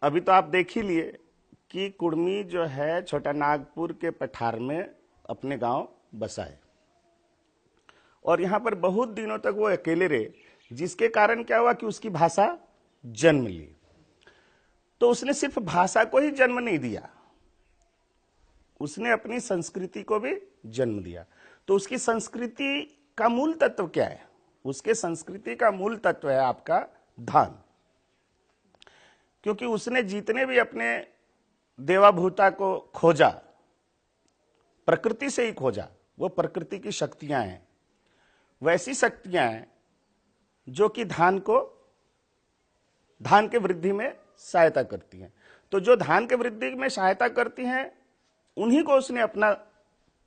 अभी तो आप देख ही लिए कि कुर्मी जो है छोटा नागपुर के पठार में अपने गांव बसा है और यहां पर बहुत दिनों तक वो अकेले रहे, जिसके कारण क्या हुआ कि उसकी भाषा जन्म ली। तो उसने सिर्फ भाषा को ही जन्म नहीं दिया, उसने अपनी संस्कृति को भी जन्म दिया। तो उसकी संस्कृति का मूल तत्व क्या है? उसके संस्कृति का मूल तत्व है आपका धान। क्योंकि उसने जितने भी अपने देवाभूता को खोजा, प्रकृति से ही खोजा, वो प्रकृति की शक्तियां हैं, वैसी शक्तियां हैं जो कि धान के वृद्धि में सहायता करती हैं। तो जो धान के वृद्धि में सहायता करती हैं उन्हीं को उसने अपना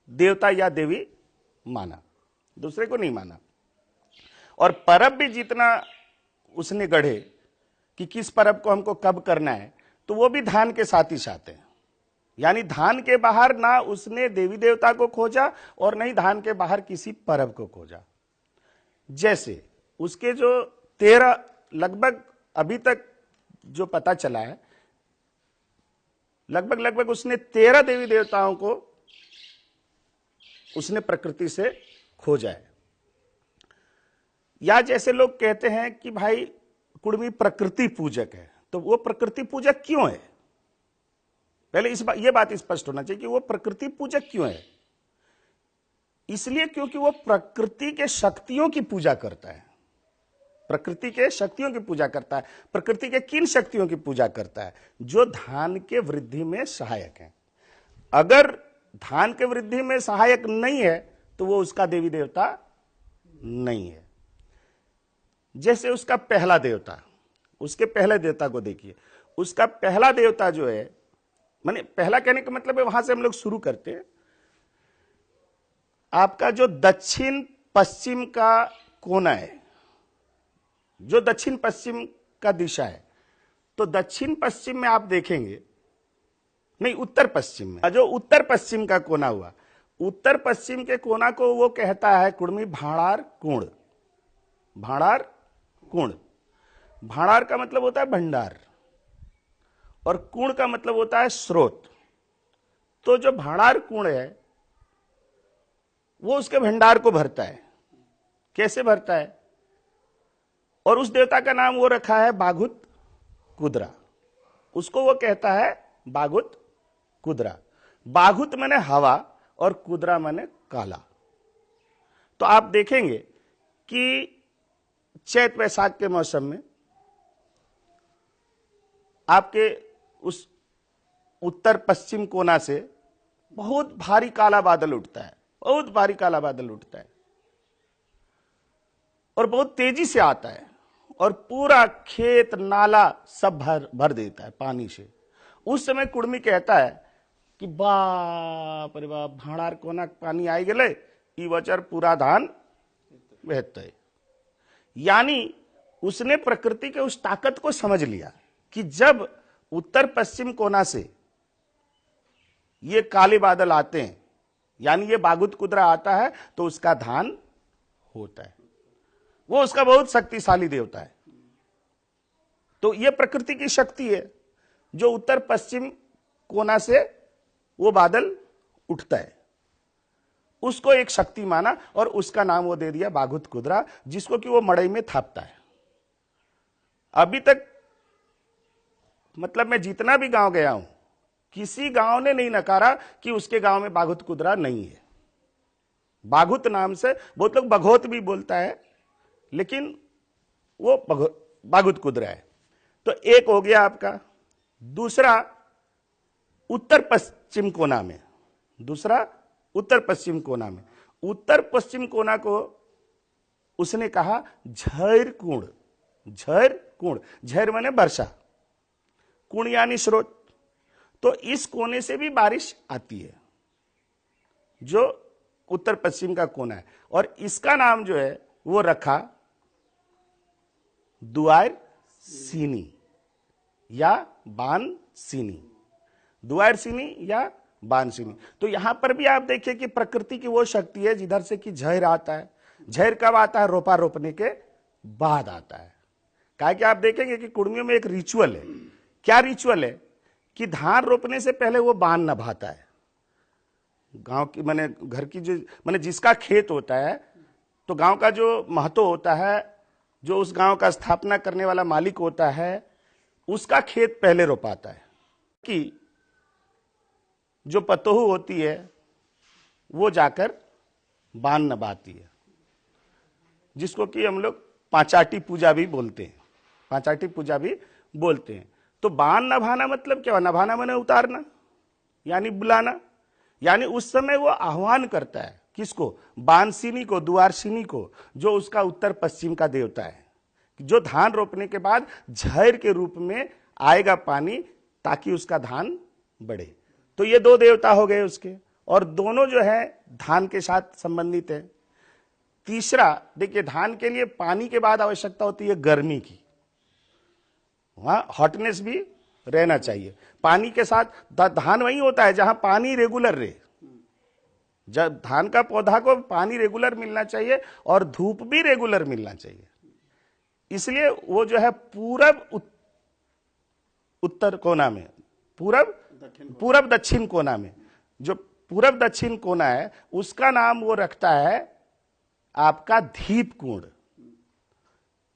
देवता या देवी माना, दूसरे को नहीं माना। और परब भी जितना उसने गढ़े कि किस परब को हमको कब करना है, तो वो भी धान के साथ ही साथ है। यानी धान के बाहर ना उसने देवी देवता को खोजा और नहीं धान के बाहर किसी परब को खोजा। जैसे उसके जो 13 लगभग अभी तक जो पता चला है, लगभग उसने 13 देवी देवताओं को उसने प्रकृति से खोजा है। या जैसे लोग कहते हैं कि भाई कुर्मी प्रकृति पूजक है, तो वो प्रकृति पूजक क्यों है? पहले ये बात स्पष्ट होना चाहिए कि वो प्रकृति पूजक क्यों है। इसलिए क्योंकि वो प्रकृति के शक्तियों की पूजा करता है। प्रकृति के शक्तियों की पूजा करता है। प्रकृति के किन शक्तियों की पूजा करता है? जो धान के वृद्धि में सहायक है। अगर धान के वृद्धि में सहायक नहीं है तो वो उसका देवी देवता नहीं है। जैसे उसका पहला देवता, उसके पहले देवता को देखिए। उसका पहला देवता जो है, माने पहला कहने का मतलब है वहां से हम लोग शुरू करते हैं। आपका जो दक्षिण पश्चिम का कोना है, जो दक्षिण पश्चिम का दिशा है, तो दक्षिण पश्चिम में आप देखेंगे, नहीं उत्तर पश्चिम में, जो उत्तर पश्चिम का कोना हुआ, उत्तर पश्चिम के कोना को वो कहता है कुर्मी भाड़ार कुंड। भाड़ार कुंड, भाड़ार का मतलब होता है भंडार और कुंड का मतलब होता है स्रोत। तो जो भाड़ार कुंड है वो उसके भंडार को भरता है। कैसे भरता है? और उस देवता का नाम वो रखा है बाघुत कुद्रा। उसको वो कहता है बाघुत कुद्रा। बाघुत माने हवा और कुद्रा माने काला। तो आप देखेंगे कि चैत वैसाख के मौसम में आपके उस उत्तर पश्चिम कोना से बहुत भारी काला बादल उठता है, बहुत भारी काला बादल उठता है और बहुत तेजी से आता है और पूरा खेत नाला सब भर देता है पानी से। उस समय कुर्मी कहता है कि बाप रे बाप, भाड़ार कोना पानी आई गए, ई वचर पूरा धान बहते। यानी उसने प्रकृति के उस ताकत को समझ लिया कि जब उत्तर पश्चिम कोना से ये काले बादल आते हैं, यानी ये बाघुत कुद्रा आता है, तो उसका धान होता है। वो उसका बहुत शक्तिशाली देवता है। तो ये प्रकृति की शक्ति है जो उत्तर पश्चिम कोना से वो बादल उठता है, उसको एक शक्ति माना और उसका नाम वो दे दिया बाघुत कुद्रा, जिसको कि वो मड़ई में थापता है। अभी तक मतलब मैं जितना भी गांव गया हूं, किसी गांव ने नहीं नकारा कि उसके गांव में बाघुत कुद्रा नहीं है। बाघुत नाम से बहुत लोग बघोत भी बोलता है, लेकिन वो बाघुत कुद्रा है। तो एक हो गया आपका। दूसरा उत्तर पश्चिम कोना में, दूसरा उत्तर पश्चिम कोना में, उत्तर पश्चिम कोना को उसने कहा झैर कुंड। झैर कुंड, झैर माने वर्षा, कुंड यानी स्रोत। तो इस कोने से भी बारिश आती है, जो उत्तर पश्चिम का कोना है। और इसका नाम जो है वो रखा दुआर सीनी या बान सीनी। दुआर सीनी या बान सीनी। तो यहां पर भी आप देखिए कि प्रकृति की वो शक्ति है जिधर से कि झैर आता है। झैर कब आता है? रोपा रोपने के बाद आता है। क्या कि आप देखेंगे कि कुर्मियों में एक रिचुअल है क्या रिचुअल है कि धान रोपने से पहले वो बांध नभाता है। गांव की माने घर की जो माने जिसका खेत होता है, तो गांव का जो महतो होता है, जो उस गांव का स्थापना करने वाला मालिक होता है, उसका खेत पहले रोपाता है। कि जो पतोहू होती है वो जाकर बांध नभाती है, जिसको कि हम लोग पांचाटी पूजा भी बोलते हैं। पांचाटी पूजा भी बोलते हैं। तो बांध नभाना मतलब क्या? नभाना माने उतारना, यानी बुलाना। यानी उस समय वो आह्वान करता है किसको? बांसिनी को, दुआरसिनी को, जो उसका उत्तर पश्चिम का देवता है, जो धान रोपने के बाद झैर के रूप में आएगा पानी, ताकि उसका धान बढ़े। तो ये दो देवता हो गए उसके, और दोनों जो है धान के साथ संबंधित है। तीसरा देखिए, धान के लिए पानी के बाद आवश्यकता होती है गर्मी की, वहां हॉटनेस भी रहना चाहिए। पानी के साथ धान वही होता है जहां पानी रेगुलर रहे। जब धान का पौधा को पानी रेगुलर मिलना चाहिए और धूप भी रेगुलर मिलना चाहिए, इसलिए वो जो है पूरब उत्तर कोना में, पूरब दक्षिण कोना में, जो पूरब दक्षिण कोना है उसका नाम वो रखता है आपका धीप कुंड।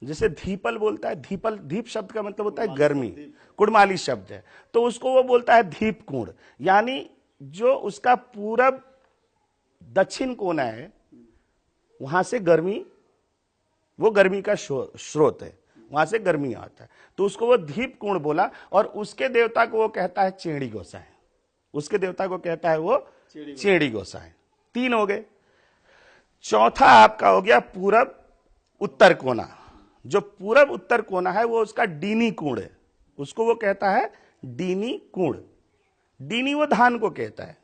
जैसे धीपल बोलता है, धीपल, धीप शब्द का मतलब होता है गर्मी, कुड़माली शब्द है, तो उसको वो बोलता है धीप कुंड। यानी जो उसका पूरब दक्षिण कोना है, वहां से गर्मी, वो गर्मी का स्रोत है, वहां से गर्मी आता है, तो उसको वो धीप कुंड बोला। और उसके देवता को वो कहता है चेड़ी गोसाई। उसके देवता को कहता है वो चेड़ी गोसाई। तीन हो गए। चौथा आपका हो गया पूरब उत्तर कोना। जो पूरब उत्तर कोना है वो उसका डीनी कुंड है, उसको वो कहता है डीनी कुंड। डीनी वो धान को कहता है,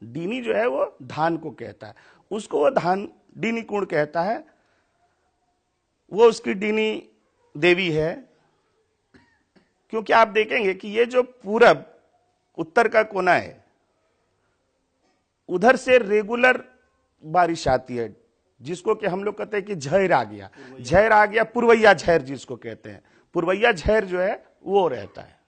डीनी जो है वो धान को कहता है, उसको वो धान डीनी कुंड कहता है। वो उसकी डीनी देवी है, क्योंकि आप देखेंगे कि ये जो पूरब उत्तर का कोना है, उधर से रेगुलर बारिश आती है, जिसको कि हम लोग कहते हैं कि झैर आ गया, झैर आ गया, पुरवैया झैर जिसको कहते हैं, पुरवैया झैर जो है वो रहता है।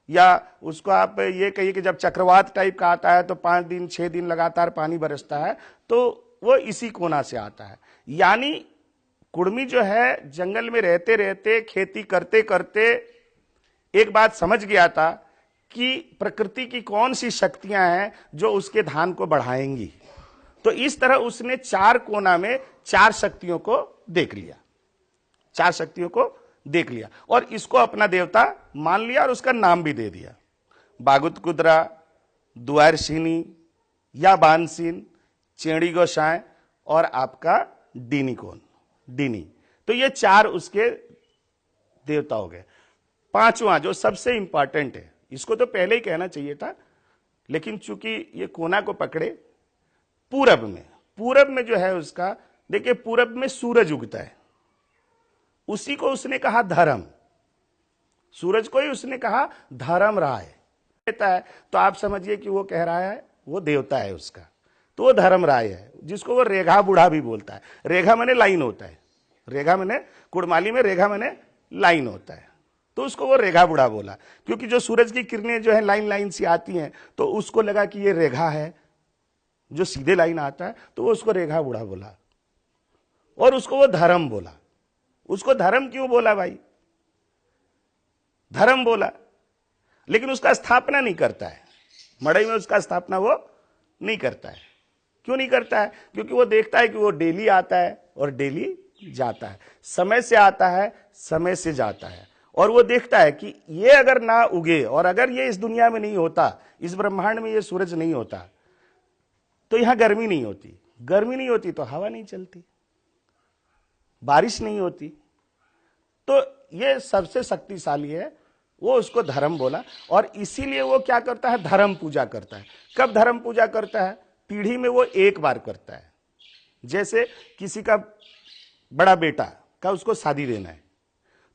या उसको आप ये कहिए कि जब चक्रवात टाइप का आता है तो 5 दिन 6 दिन लगातार पानी बरसता है, तो वो इसी कोना से आता है। यानी कुड़मी जो है जंगल में रहते रहते, खेती करते करते एक बात समझ गया था कि प्रकृति की कौन सी शक्तियां हैं जो उसके धान को बढ़ाएंगी। तो इस तरह उसने 4 कोना में 4 शक्तियों को देख लिया, 4 शक्तियों को देख लिया, और इसको अपना देवता मान लिया और उसका नाम भी दे दिया। बागुत कुदरा, दुआरसिनी या बानसीन, चेड़ी गोसाई और आपका डीनी कौन, डीनी। तो ये 4 उसके देवता हो गए। 5वां जो सबसे इंपॉर्टेंट है, इसको तो पहले ही कहना चाहिए था, लेकिन चूंकि ये कोना को पकड़े, पूरब में जो है उसका, देखिए पूरब में सूरज उगता है, उसी को उसने कहा धर्म, सूरज को ही उसने कहा धर्म राय कहता है। तो आप समझिए कि वो कह रहा है वो देवता है उसका, तो वो धर्म राय है, जिसको वो रेघा बूढ़ा भी बोलता है। रेघा माने लाइन होता है, रेघा माने कुड़माली में रेघा माने लाइन होता है, तो उसको वो रेघा बूढ़ा बोला। क्योंकि जो सूरज की किरणें जो है लाइन लाइन सी आती हैं, तो उसको लगा कि ये रेघा है, जो सीधे लाइन आता है, तो वो उसको रेघा बूढ़ा बोला, और उसको वो धर्म बोला। उसको धर्म क्यों बोला भाई? धर्म बोला, लेकिन उसका स्थापना नहीं करता है, मड़ई में उसका स्थापना वो नहीं करता है। क्यों नहीं करता है? क्योंकि वो देखता है कि वो डेली आता है और डेली जाता है, समय से आता है, समय से जाता है, और वो देखता है कि ये अगर ना उगे, और अगर ये इस दुनिया में नहीं होता, इस ब्रह्मांड में ये सूरज नहीं होता, तो यहां गर्मी नहीं होती, गर्मी नहीं होती तो हवा नहीं चलती, बारिश नहीं होती। तो ये सबसे शक्तिशाली है, वो उसको धर्म बोला। और इसीलिए वो क्या करता है? धर्म पूजा करता है। कब धर्म पूजा करता है? पीढ़ी में वो एक बार करता है। जैसे किसी का बड़ा बेटा का उसको शादी देना है,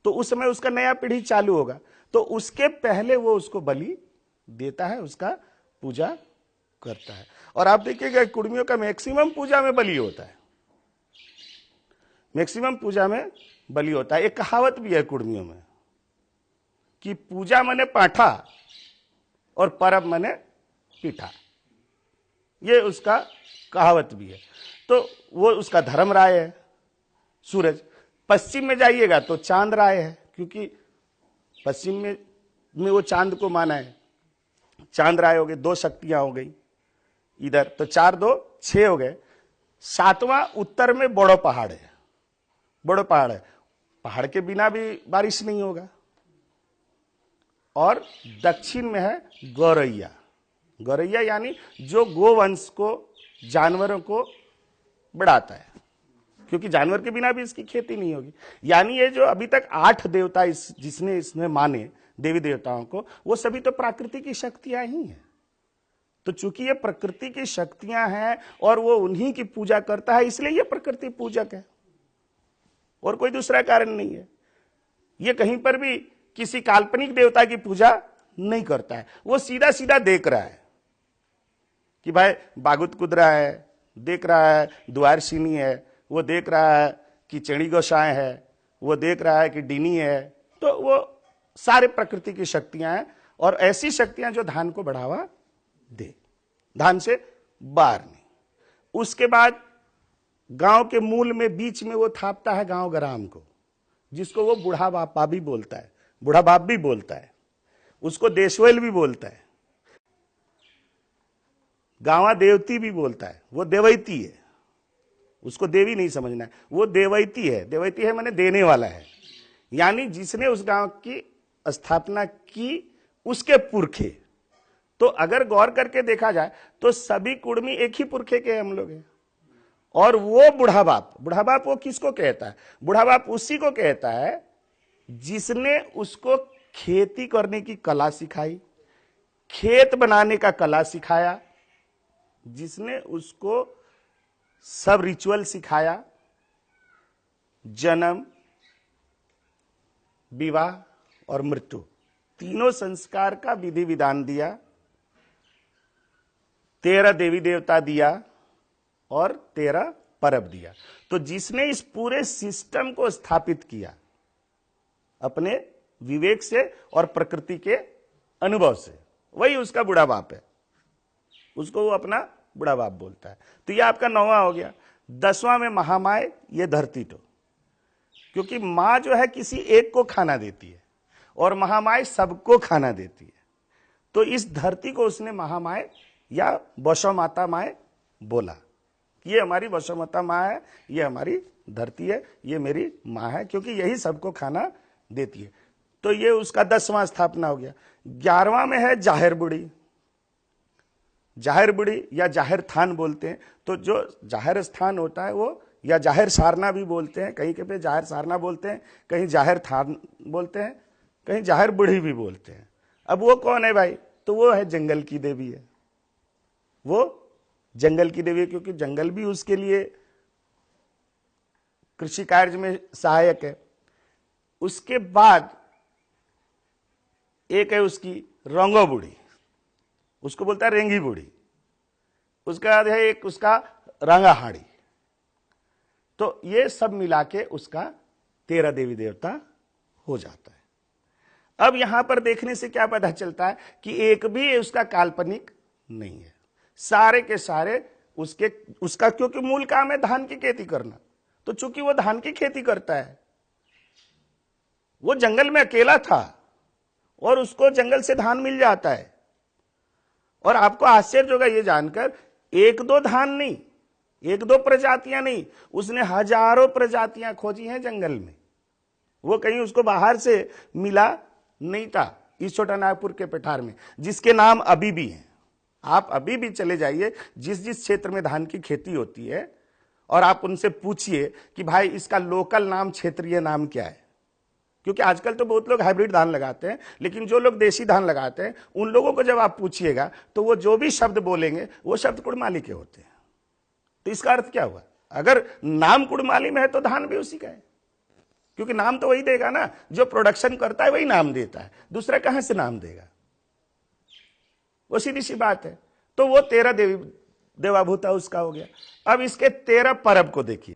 तो उस समय उसका नया पीढ़ी चालू होगा, तो उसके पहले वो उसको बलि देता है, उसका पूजा करता है। और आप देखिएगा कुड़मियों का मैक्सिमम पूजा में बलि होता है, मैक्सिमम पूजा में बलि होता है। एक कहावत भी है कुड़मियों में, कि पूजा मने पाठा और परब मने पीठा, ये उसका कहावत भी है। तो वो उसका धर्म राय है सूरज। पश्चिम में जाइएगा तो चांद राय है, क्योंकि पश्चिम में वो चांद को माना है। चांद राय हो गए, 2 शक्तियां हो गई इधर, तो 4 2 6 हो गए। 7वां उत्तर में बड़ो पहाड़ है, बड़ो पहाड़ है, पहाड़ के बिना भी बारिश नहीं होगा। और दक्षिण में है गौरैया। गौरैया यानी जो गोवंश को, जानवरों को बढ़ाता है, क्योंकि जानवर के बिना भी इसकी खेती नहीं होगी। यानी ये जो अभी तक 8 देवता जिसने इसमें माने देवी देवताओं को, वो सभी तो प्रकृति की शक्तियां ही हैं। तो चूंकि ये प्रकृति की शक्तियां हैं और वो उन्हीं की पूजा करता है, इसलिए ये प्रकृति पूजक है, और कोई दूसरा कारण नहीं है। ये कहीं पर भी किसी काल्पनिक देवता की पूजा नहीं करता है। वो सीधा सीधा देख रहा है कि भाई बागुत कुदरा है, देख रहा है द्वारसिनी है, वो देख रहा है कि चणी गोसाएं है, वो देख रहा है कि डीनी है। तो वो सारे प्रकृति की शक्तियां हैं, और ऐसी शक्तियां जो धान को बढ़ावा दे, धान से बाहर नहीं। उसके बाद गांव के मूल में बीच में वो थापता है गांव ग्राम को, जिसको वो बूढ़ा बापा भी बोलता है, बूढ़ा बाप भी बोलता है, उसको देशवेल भी बोलता है, गांवा देवती भी बोलता है। वो देवैती है, उसको देवी नहीं समझना है, वो देवैती है। देवैती है माने देने वाला है, यानी जिसने उस गांव की स्थापना की उसके पुरखे। तो अगर गौर करके देखा जाए तो सभी कुर्मी एक ही पुरखे के हम लोग हैं। और वो बूढ़ा बाप वो किसको कहता है? बूढ़ा बाप उसी को कहता है जिसने उसको खेती करने की कला सिखाई, खेत बनाने का कला सिखाया, जिसने उसको सब रिचुअल सिखाया, जन्म, विवाह और मृत्यु, तीनों संस्कार का विधि विधान दिया, 13 देवी देवता दिया और 13 परब दिया। तो जिसने इस पूरे सिस्टम को स्थापित किया अपने विवेक से और प्रकृति के अनुभव से, वही उसका बूढ़ा बाप है। उसको वो अपना बूढ़ा बाप बोलता है। तो ये आपका 9वां हो गया। 10वां में महामाय, ये धरती तो, क्योंकि मां जो है किसी एक को खाना देती है और महामाय सबको खाना देती है। तो इस धरती को उसने महामाय या वसो माता माय बोला, ये हमारी वसो माता माँ है, ये हमारी धरती है, ये मेरी माँ है, क्योंकि यही सबको खाना देती है। तो ये उसका 10वां स्थापना हो गया। 11वां में है जाहिर बुढ़ी। जाहिर बुढ़ी या जाहिर थान बोलते हैं। तो जो जाहिर स्थान होता है वो, या जाहिर सारना भी बोलते हैं, कहीं के पे जाहिर सारना बोलते हैं, कहीं जाहिर थान बोलते हैं, कहीं जाहिर बुढ़ी भी बोलते हैं। अब वो कौन है भाई? तो वो है जंगल की देवी है। वो जंगल की देवी है, क्योंकि जंगल भी उसके लिए कृषि कार्य में सहायक है। उसके बाद एक है उसकी रंगो बुढ़ी, उसको बोलता है रेंगी बुढ़ी। उसके बाद है एक उसका रंगाहाड़ी। तो ये सब मिला के उसका 13 देवी देवता हो जाता है। अब यहां पर देखने से क्या पता चलता है कि एक भी उसका काल्पनिक नहीं है, सारे के सारे उसका, क्योंकि मूल काम है धान की खेती करना। तो चूंकि वो धान की खेती करता है, वो जंगल में अकेला था और उसको जंगल से धान मिल जाता है। और आपको आश्चर्य होगा ये जानकर, 1-2 धान नहीं, 1-2 प्रजातियां नहीं, उसने हजारों प्रजातियां खोजी हैं जंगल में। वो कहीं उसको बाहर से मिला नहीं था। इस छोटा नागपुर के पठार में, जिसके नाम अभी भी हैं, आप अभी भी चले जाइए जिस जिस क्षेत्र में धान की खेती होती है, और आप उनसे पूछिए कि भाई इसका लोकल नाम, क्षेत्रीय नाम क्या है। क्योंकि आजकल तो बहुत लोग हाइब्रिड धान लगाते हैं, लेकिन जो लोग देशी धान लगाते हैं उन लोगों को जब आप पूछिएगा तो वो जो भी शब्द बोलेंगे वो शब्द कुड़माली के होते हैं। तो इसका अर्थ क्या हुआ? अगर नाम कुड़माली में है तो धान भी उसी का है, क्योंकि नाम तो वही देगा ना, जो प्रोडक्शन करता है वही नाम देता है, दूसरा कहां से नाम देगा? वो सीधी सी बात है। तो वो 13 देवाभूता उसका हो गया। अब इसके 13 परब को देखिए।